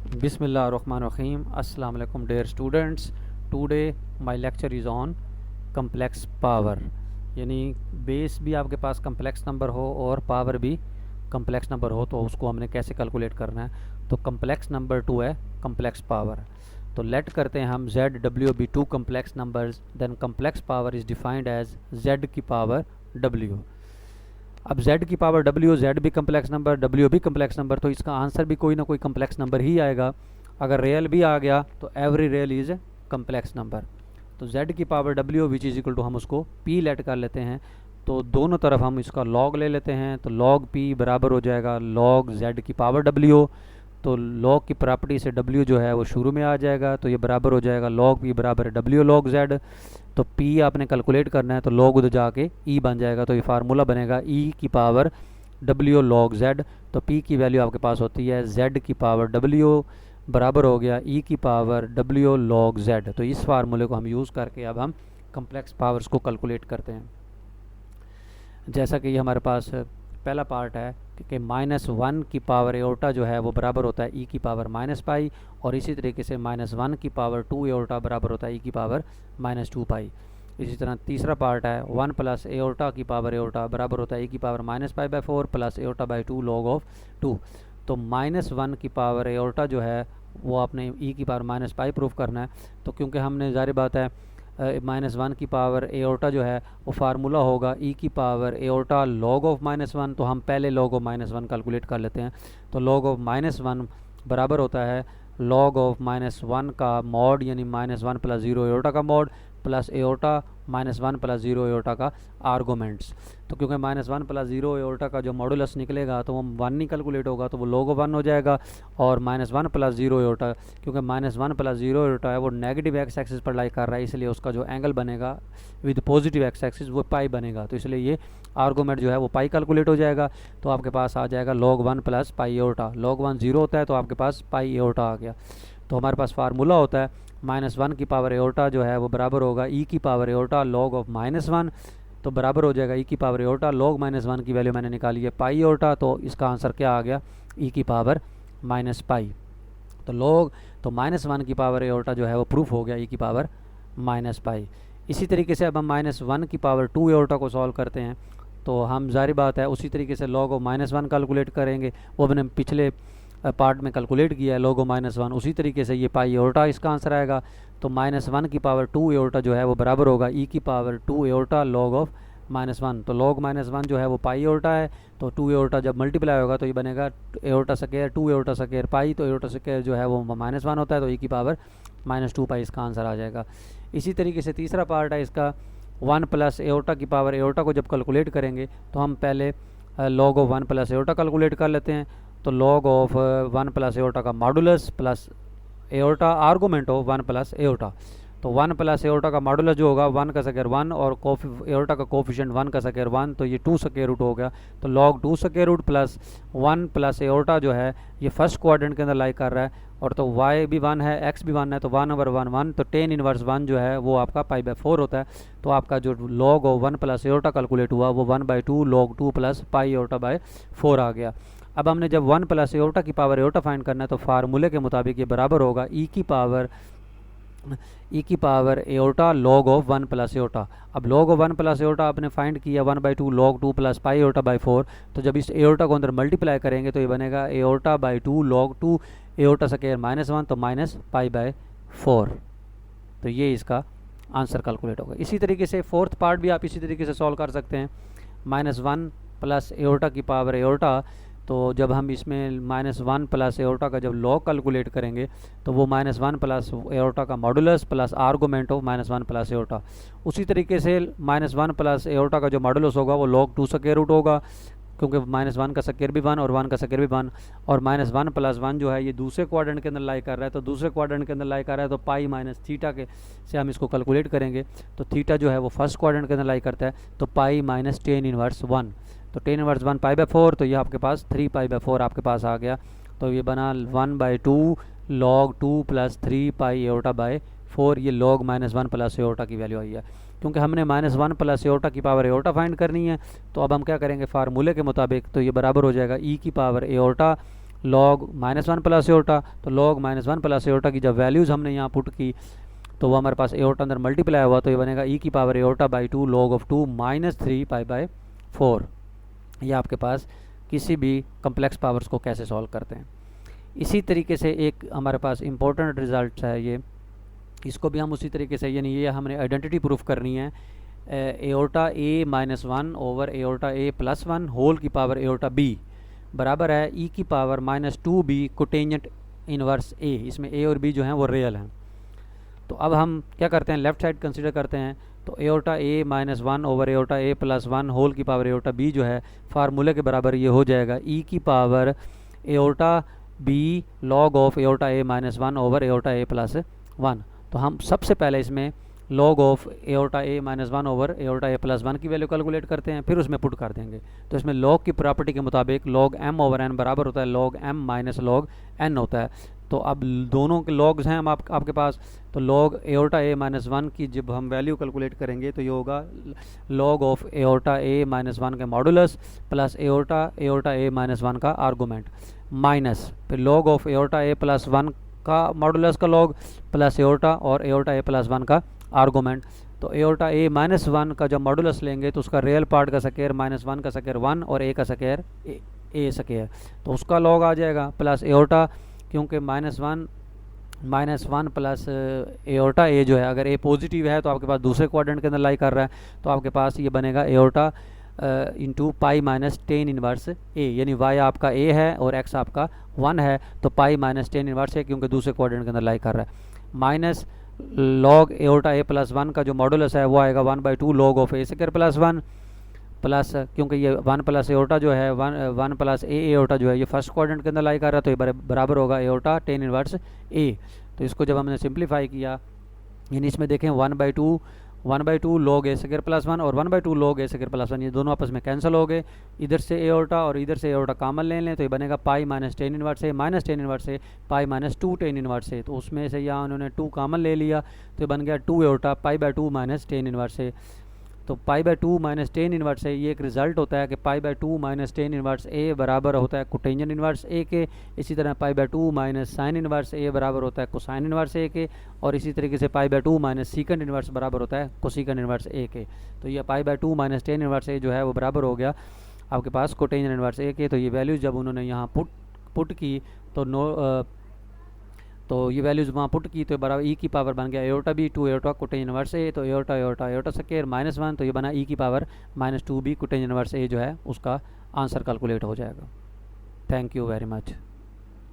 Bismillahirrahmanirrahim. Assalamu alaikum dear students. Today my lecture is on complex power. यानी base भी आपके पास complex number हो और पावर भी कम्प्लेक्स नंबर हो तो उसको हमने कैसे कैलकुलेट करना है। तो कम्प्लेक्स नंबर 2 है कम्प्लेक्स पावर। तो लेट करते हैं हम z w be two complex numbers, then complex power is defined as z की पावर w। अब z की पावर w, z भी कम्प्लेक्स नंबर, w भी कम्प्लेक्स नंबर, तो इसका आंसर भी कोई ना कोई कम्प्लेक्स नंबर ही आएगा। अगर रियल भी आ गया तो every real is complex number. तो z की power w which is equal to हम उसको p लेट कर लेते हैं। तो दोनों तरफ हम इसका log ले लेते हैं, तो log p बराबर हो जाएगा log z की पावर w। तो log की प्रॉपर्टी से w जो है वो शुरू में आ जाएगा, तो ये बराबर हो जाएगा log p बराबर w log z। तो p आपने कैलकुलेट करना है तो log उधर जाके e बन जाएगा, तो ये फार्मूला बनेगा e की पावर w log z। तो p की वैल्यू आपके पास होती है z की पावर w बराबर हो गया e की पावर w log z। तो इस फार्मूले को हम यूज़ करके अब हम कम्प्लेक्स पावर्स को कैलकुलेट करते हैं। जैसा कि ये हमारे पास पहला पार्ट है कि -1 की पावर एओटा जो है वो बराबर होता है e की पावर -पाई, और इसी तरीके से -1 की पावर 2 एओटा बराबर होता है e की पावर -2 पाई। इसी तरह तीसरा पार्ट है 1 प्लस एओटा की पावर एओटा बराबर होता है e की पावर -पाई/4 plus iota by 2 log of 2। तो -1 की पावर एओटा जो है वो आपने e की पावर -पाई प्रूफ करना है। तो क्योंकि हमने ज़ाहिर बात है -1 की पावर एओटा जो है वो फार्मूला होगा e की पावर एओटा log ऑफ -1। तो हम पहले log ऑफ -1 कैलकुलेट कर लेते हैं। तो log ऑफ -1 बराबर होता है log ऑफ -1 का मॉड, यानी -1 प्लस 0 एओटा का mod plus aorta -1 plus 0 aorta का आर्गोमेंट्स। तो क्योंकि -1 प्लस 0 एओटा का जो मॉडुलस निकलेगा तो वो 1 नहीं कैलकुलेट होगा, तो वो log ऑफ 1 हो जाएगा। और -1 प्लस 0 एओटा, क्योंकि -1 प्लस 0 एओटा है वो नेगेटिव एक्स एक्सिस पर लाई कर रहा है, इसलिए उसका जो एंगल बनेगा विद पॉजिटिव एक्स एक्सिस वो पाई बनेगा। तो इसलिए ये आर्गोमेंट जो है वो पाई कैलकुलेट हो जाएगा। तो आपके पास आ जाएगा log 1 plus pi aorta. log 1 0 होता है तो आपके पास पाई एओटा आ गया। तो हमारे पास फार्मूला होता है -1 की पावर एओटा जो है वो बराबर होगा e की पावर एओटा log ऑफ -1। तो बराबर हो जाएगा e की पावर एओटा log -1 की वैल्यू मैंने निकाली है पाई एओटा, तो इसका आंसर क्या आ गया e की पावर -पाई। तो -1 की पावर एओटा जो है वो प्रूफ हो गया e की पावर -पाई। इसी तरीके से अब हम -1 की पावर 2 एओटा को सॉल्व करते हैं। तो हम जारी बात है उसी तरीके से log ऑफ -1 कैलकुलेट करेंगे, वो हमने पिछले पार्ट में कैलकुलेट किया है log ऑफ -1। उसी तरीके से ये पाई एओटा इसका आंसर आएगा। तो -1 की पावर 2 एओटा जो है वो बराबर होगा e की पावर 2 एओटा log ऑफ -1। तो log -1 जो है वो पाई एओटा है, तो 2 एओटा जब मल्टीप्लाई होगा तो ये बनेगा aorta square 2 aorta square pi. तो एओटा स्क्वायर जो है वो -1 होता है, तो e की पावर -2 पाई इसका आंसर आ जाएगा। इसी तरीके से तीसरा पार्ट है इसका 1 प्लस एओटा की पावर एओटा को जब कैलकुलेट करेंगे तो हम पहले log of 1 plus aorta calculate कर लेते हैं। तो log ऑफ 1 प्लस एओटा का modulus plus aorta argument of 1 plus iota. तो 1 प्लस एओटा का मॉडुलस जो होगा 1 का स्क्वायर 1 और एओटा का कोफिशिएंट 1 का स्क्वायर 1, तो ये 2 स्क्वायर रूट हो गया। तो log 2 square root plus 1 plus iota जो है ये फर्स्ट क्वाड्रेंट के अंदर लाई कर रहा है, और तो y भी 1 है x भी 1 है, तो 1/1 तो tan इनवर्स 1 जो है वो आपका पाई/4 होता है। तो आपका जो log of 1 plus aorta calculate हुआ वो 1/2 log 2 प्लस पाई एओटा/4 आ गया। अब हमने जब 1 प्लस एओटा की पावर एओटा फाइंड करना है तो फार्मूले के मुताबिक ये बराबर होगा e की power aorta log of 1 plus aorta. अब log ऑफ 1 प्लस एओटा आपने फाइंड किया 1/2 log 2 प्लस पाई एओटा/4। तो जब इस एओटा को अंदर मल्टीप्लाई करेंगे तो ये बनेगा एओटा/2 log 2 एओटा स्क्वायर -1, तो -पाई/4। तो ये इसका आंसर कैलकुलेट होगा। इसी तरीके से फोर्थ पार्ट भी आप इसी तरीके से सॉल्व कर सकते हैं। -1 प्लस एओटा की पावर एओटा, तो जब हम इसमें -1 प्लस एओटा का जब log कैलकुलेट करेंगे तो वो -1 प्लस एओटा का modulus plus argument of -1 plus aorta. उसी तरीके से -1 प्लस एओटा का जो मॉडुलस होगा वो log 2 स्क्वायर रूट होगा, क्योंकि -1 का स्क्वायर भी 1 और 1 का स्क्वायर भी 1। और -1 प्लस 1 जो है ये दूसरे क्वाड्रेंट के अंदर लाई कर रहा है, तो दूसरे क्वाड्रेंट के अंदर लाई कर रहा है तो पाई माइनस थीटा के से हम इसको कैलकुलेट करेंगे। तो थीटा जो है वो फर्स्ट क्वाड्रेंट के अंदर लाई करता है, तो पाई माइनस tan इनवर्स 1। तो tan इनवर्स 1 पाई/4, तो ये आपके पास 3 पाई/4 आपके पास आ गया। तो ये बना 1/2 log 2 प्लस 3 पाई एओटा/4। ये log -1 प्लस एओटा की वैल्यू आई है। क्योंकि हमने -1 प्लस एओटा की पावर एओटा फाइंड करनी है, तो अब हम क्या करेंगे फार्मूले के मुताबिक, तो ये बराबर हो जाएगा e की power iota log minus one plus iota, तो log minus one plus iota की जब वैल्यूज़ हमने यहाँ पुट की तो वो हमारे पास एओटा अंदर मल्टीप्लाई हुआ, तो ये बनेगा ई की power aorta by 2 log of 2 minus 3 pi by 4। ये आपके पास किसी भी कम्प्लेक्स पावर्स को कैसे सॉल्व करते हैं। इसी तरीके से एक हमारे पास इम्पोर्टेंट रिजल्ट है ये, इसको भी हम उसी तरीके से, यानी ये हमने आइडेंटिटी प्रूफ करनी है, iota a minus one over iota a plus one whole की पावर एओटा बी बराबर है ई की power minus 2b cotangent inverse a. इसमें ए और बी जो हैं वो रियल हैं। तो अब हम क्या करते हैं, लेफ्ट साइड कंसीडर करते हैं, तो aorta a minus one over iota a plus one whole की पावर एओटा बी जो है फार्मूले के बराबर ये हो जाएगा ई की power iota b log of iota a minus one over iota a plus one. तो हम सबसे पहले इसमें log of iota a minus one over iota a plus one की वैल्यू कैलकुलेट करते हैं, फिर उसमें पुट कर देंगे। तो इसमें लॉग की प्रॉपर्टी के मुताबिक लॉग एम ओवर एन बराबर होता है log m minus log n होता है। तो अब दोनों के लॉग्स हैं हम आपके पास, तो log aorta a minus one की जब हम वैल्यू कैलकुलेट करेंगे तो ये होगा log of iota a minus one का modulus plus aorta a minus one का आर्गूमेंट माइनस फिर log of iota a plus one का मॉडुलस का लॉग प्लस एओटा और एओटा ए प्लस वन का आर्गूमेंट। तो एओटा ए माइनस वन का जब मॉडुलस लेंगे तो उसका रियल पार्ट का स्क्वायर माइनस वन का स्क्वायर वन और ए का स्क्वायर ए स्क्वायर, तो उसका लॉग आ जाएगा प्लस एओटा, क्योंकि माइनस वन प्लस एओटा ए जो है अगर ए पॉजिटिव है तो आपके पास दूसरे क्वाड्रेंट के अंदर लाई कर रहा है, तो आपके पास ये बनेगा iota into pi minus tan inverse a, यानी वाई आपका ए है और एक्स आपका वन है, तो पाई माइनस टेन इनवर्स है क्योंकि दूसरे क्वाड्रेंट के अंदर लाई कर रहा है। Minus log aorta a plus one का जो मॉडुलस है वो आएगा one by two log of A square plus one plus, क्योंकि ये वन प्लस एओटा जो है वन प्लस ए एओटा जो है ये फर्स्ट क्वाड्रेंट के अंदर लाई कर रहा है, तो ये बराबर होगा एओटा टेन इनवर्स ए। तो इसको जब हमने सिंप्लीफाई किया, यानी इसमें देखें one by two log a square plus one और one by two log a square plus one, ये दोनों आपस में कैंसिल हो गए। इधर से एओटा और इधर से एओटा कॉमन ले लें तो ये बनेगा pi minus tan inverse a minus tan inverse a pi minus two tan inverse a, तो उसमें से यहाँ उन्होंने टू कॉमन ले लिया तो ये बन गया two iota pi by two minus tan inverse a. तो pi by two minus tan inverse a ये एक रिजल्ट होता है कि pi by two minus tan inverse a बराबर होता है कोटेंजेंट इनवर्स ए के। इसी तरह pi by two minus sine inverse a बराबर होता है कोसाइन इनवर्स ए के, और इसी तरीके से pi by two minus secant inverse बराबर होता है कोसीकेंड इनवर्स ए के। तो ये pi by two minus tan inverse a जो है वो बराबर हो गया आपके पास कोटेंजेंट इनवर्स ए के। तो ये वैल्यूज़ जब उन्होंने यहाँ पुट की तो ये वैल्यूज़ वहाँ पुट की तो बराबर ई की पावर बन गया iota b two iota cotangent inverse a, तो एओटा स्क्वायर माइनस वन, तो ये बना ई की power minus two b cotangent inverse a जो है उसका आंसर कैलकुलेट हो जाएगा। Thank you very much.